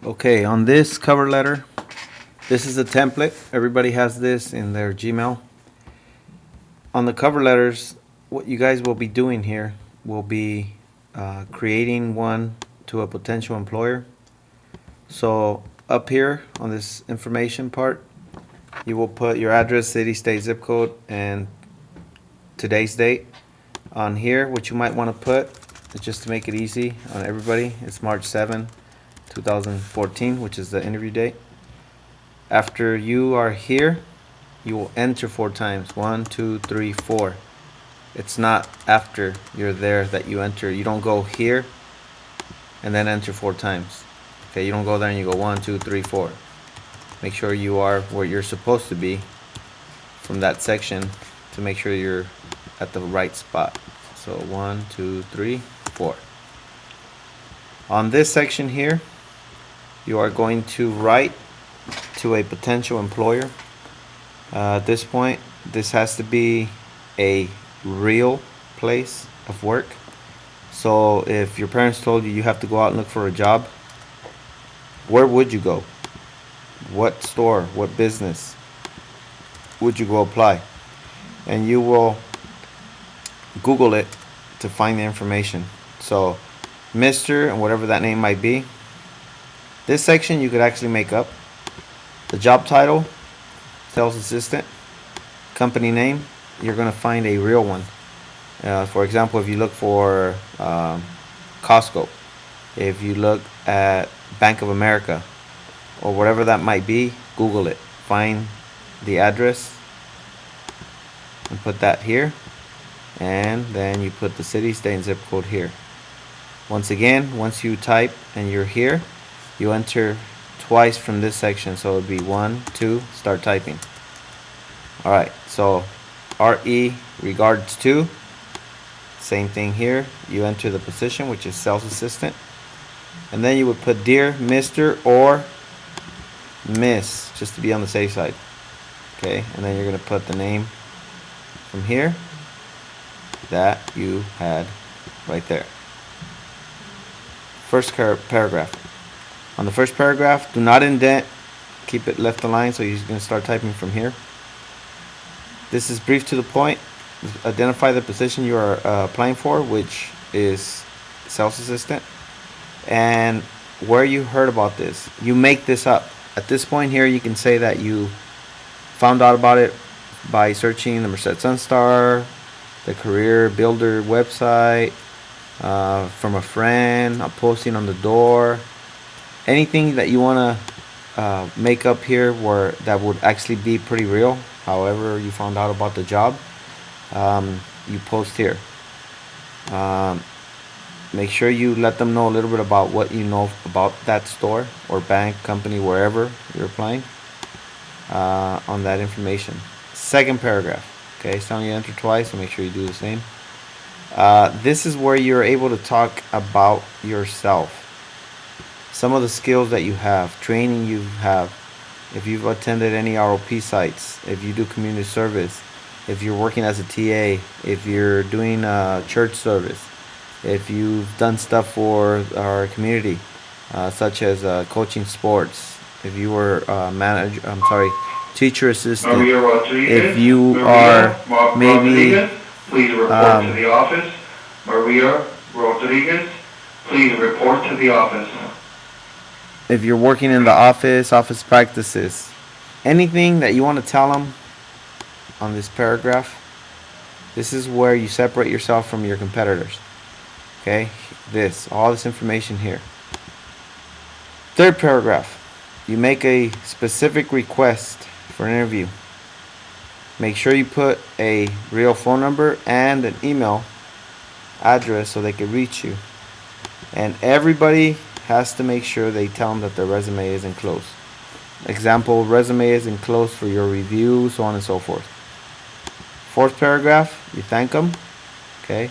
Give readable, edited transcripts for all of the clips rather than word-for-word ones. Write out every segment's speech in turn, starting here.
Okay, on this cover letter, this is a template. Everybody has this in their Gmail. On the cover letters, what you guys will be doing here will be creating one to a potential employer. So up here on this information part, you will put your address, city, state, zip code, and today's date. On here, what you might want to put, just to make it easy on everybody, it's March 7, 2014, which is the interview date. After you are here, you will enter 4 times. 1, 2, 3, 4. It's not after you're there that you enter. You don't go here and then enter 4 times. Okay, you don't go there and you go 1, 2, 3, 4. Make sure you are where you're supposed to be from that section to make sure you're at the right spot. So 1, 2, 3, 4. On this section here, you are going to write to a potential employer. At this point, this has to be a real place of work. So if your parents told you you have to go out and look for a job, where would you go? What store, what business would you go apply? And you will Google it to find the information. So Mr. and whatever that name might be. This section you could actually make up. The job title, sales assistant. Company name, you're going to find a real one. For example, if you look for Costco, if you look at Bank of America, or whatever that might be, Google it. Find the address and put that here. And then you put the city, state, and zip code here. Once again, once you type and you're here, you enter twice from this section. So it would be 1, 2, start typing. Alright, so RE regards to, same thing here. You enter the position, which is sales assistant. And then you would put Dear Mr. or Miss, just to be on the safe side. Okay, and then you're going to put the name from here that you had right there. First paragraph. On the first paragraph, do not indent. Keep it left aligned, so you're going to start typing from here. This is brief to the point. Identify the position you are applying for, which is sales assistant, and where you heard about this. You make this up. At this point here, you can say that you found out about it by searching the Merced Sunstar, the Career Builder website, from a friend, a posting on the door, anything that you want to make up here where that would actually be pretty real. However you found out about the job, you post here. Make sure you let them know a little bit about what you know about that store or bank, company, wherever you're applying, on that information. Second paragraph. Okay, it's telling you to enter twice, so make sure you do the same. This is where you're able to talk about yourself. Some of the skills that you have, training you have, if you've attended any ROP sites, if you do community service, if you're working as a TA, if you're doing church service, if you've done stuff for our community, such as coaching sports, if you were teacher assistant, Maria Rodriguez, if you Maria are maybe Rodriguez, please report to the office. Maria Rodriguez, please report to the office. if you're working in the office practices, anything that you want to tell them on this paragraph, this is where you separate yourself from your competitors. Okay, all this information here. Third paragraph, you make a specific request for an interview. Make sure you put a real phone number and an email address so they can reach you. And everybody has to make sure they tell them that their resume is enclosed. Example, resume is enclosed for your review, so on and so forth. Fourth paragraph, you thank them, okay,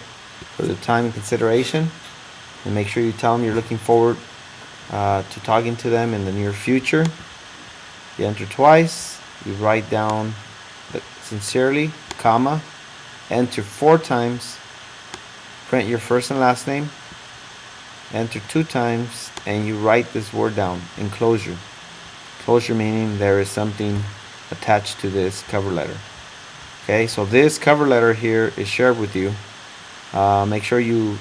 for the time and consideration, and make sure you tell them you're looking forward to talking to them in the near future. You enter twice, you write down sincerely, comma, enter 4 times, print your first and last name, enter 2 times, and you write this word down, enclosure. Enclosure meaning there is something attached to this cover letter. Okay, so this cover letter here is shared with you. Make sure you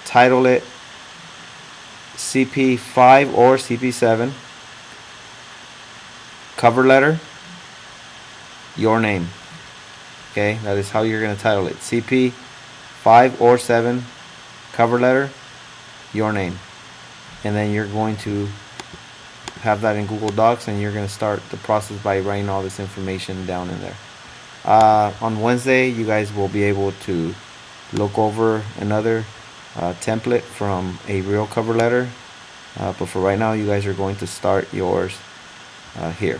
title it CP5 or CP7. Cover letter, your name. Okay, that is how you're going to title it. CP5 or 7, cover letter, your name. And then you're going to have that in Google Docs, and you're going to start the process by writing all this information down in there. On Wednesday, you guys will be able to look over another template from a real cover letter. But for right now, you guys are going to start yours here.